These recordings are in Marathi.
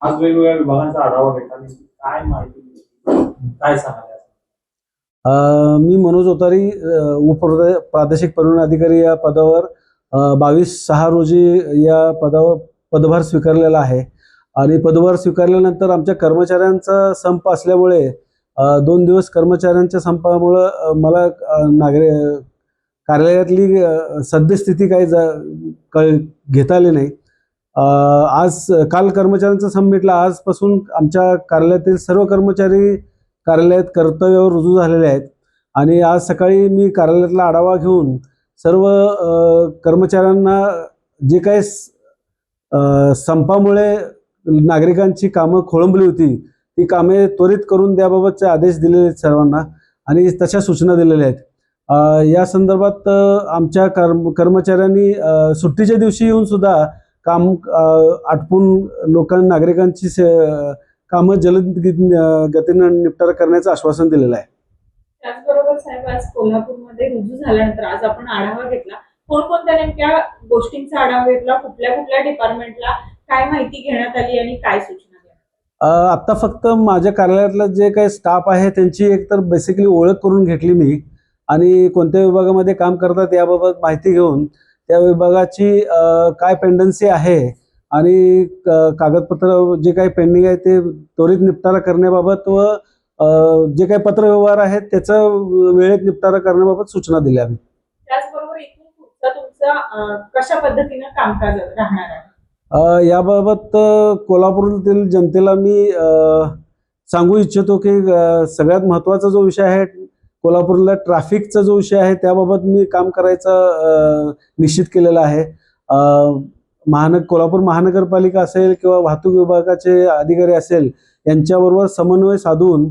आज वेगवेगळ्या विभागांचा आढावा घेतला, काय माहिती काय सांगाल? मी मनोज ओतारी, प्रादेशिक परिवहन अधिकारी या पदावर 22/6 रोजी या पदावर पदभार स्वीकारलेला आहे आणि पदभार स्वीकारल्यानंतर आमच्या कर्मचाऱ्यांचा संप असल्यामुळे 2 दिवस कर्मचाऱ्यांच्या संपामुळं मला कार्यालयातली सद्यस्थिती काही घेता आली नाही. काल कर्मचाऱ्यांचा संप मिटला. आजपासून आमच्या कार्यालयातील सर्व कर्मचारी कार्यालयात कर्तव्यावर रुजू झालेले आहेत आणि आज सकाळी मी कार्यालयातला आढावा घेऊन सर्व कर्मचाऱ्यांना जे काही संपामुळे नागरिकांची कामं खोळंबली होती ती कामे त्वरित करून द्याबाबतचे आदेश दिलेले आहेत सर्वांना आणि तशा सूचना दिलेल्या आहेत. या संदर्भात आमच्या कर्मचाऱ्यांनी सुट्टीच्या दिवशी येऊन सुद्धा काम आटपून नागरिकांची कामं जलद गतीनं निपटारा करण्याचं आश्वासन दिलेलं आहे. त्याचबरोबर साहेब, आज कोल्हापूरमध्ये रुजू झाल्यानंतर आज आपण आढावा घेतला. कोणकोणत्या नेमक्या गोष्टींचा आढावा घेतला, कुठल्या डिपार्टमेंटला काय माहिती घेण्यात आली आणि काय सूचना देण्यात? आता फक्त माझ्या कार्यालयातला जे काही स्टाफ आहे त्यांची एकतर बेसिकली ओळख करून घेतली मी आणि कोणत्या विभागामध्ये काम करतात याबाबत माहिती घेऊन त्या विभागाची काय पेंडन्सी आहे आणि कागदपत्र जे काही पेंडिंग आहे ते त्वरित निपटारा करण्याबाबत व जे काही पत्रव्यवहार आहेत त्याचा वेळेत निपटारा करण्याबाबत सूचना दिल्या आम्ही. त्याचबरोबर इथून पुढचा तुमचा कशा पद्धतीने कामकाज राहणार आहे याबाबत कोल्हापूरातील जनतेला मी सांगू इच्छितो की सगळ्यात महत्त्वाचा जो विषय आहे कोल्हापूरला ट्रॅफिकचा जो विषय आहे त्याबाबत मी काम करायचं निश्चित केलेलं आहे. कोल्हापूर महानगरपालिका असेल किंवा वाहतूक विभागाचे अधिकारी असेल यांच्याबरोबर समन्वय साधून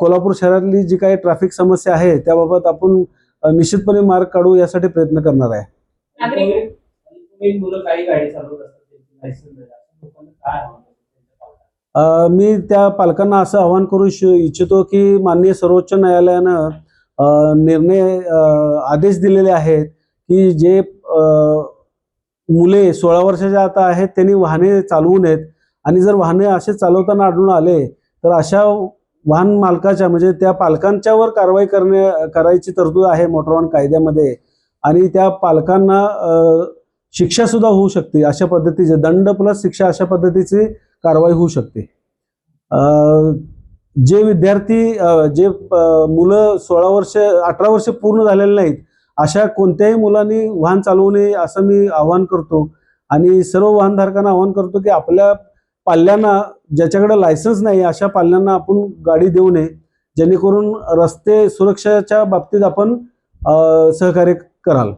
कोल्हापूर शहरातली जी काही ट्रॅफिक समस्या आहे त्याबाबत आपण निश्चितपणे मार्ग काढू यासाठी प्रयत्न करणार आहे. मी त्या पालकांना असं आवाहन करू इच्छितो की माननीय सर्वोच्च न्यायालयानं आदेश दिलेले आहेत की जे मुले 16 वर्षाच्या आता आहेत त्यांनी वाहने चालवू नयेत आणि जर वाहने असे चालवताना आढळून आले तर अशा वाहन मालकाच्या म्हणजे त्या पालकांच्यावर कारवाई करायची तरतूद आहे मोटर वाहन कायद्यामध्ये आणि त्या पालकांना शिक्षा सुद्धा होऊ शकते. अशा पद्धतीचे दंड प्लस शिक्षा अशा पद्धतीची कारवाई होऊ शकते. जे विद्यार्थी जे मुलं 18 वर्ष पूर्ण झालेले नाहीत अशा कोणत्याही मुलांनी वाहन चालवू नये असं मी आवाहन करतो आणि सर्व वाहनधारकांना आवाहन करतो की आपल्या पाल्यांना ज्याच्याकडे लायसन्स नाही अशा पाल्यांना आपण गाडी देऊ नये जेणेकरून रस्ते सुरक्षेच्या बाबतीत आपण सहकार्य कराल.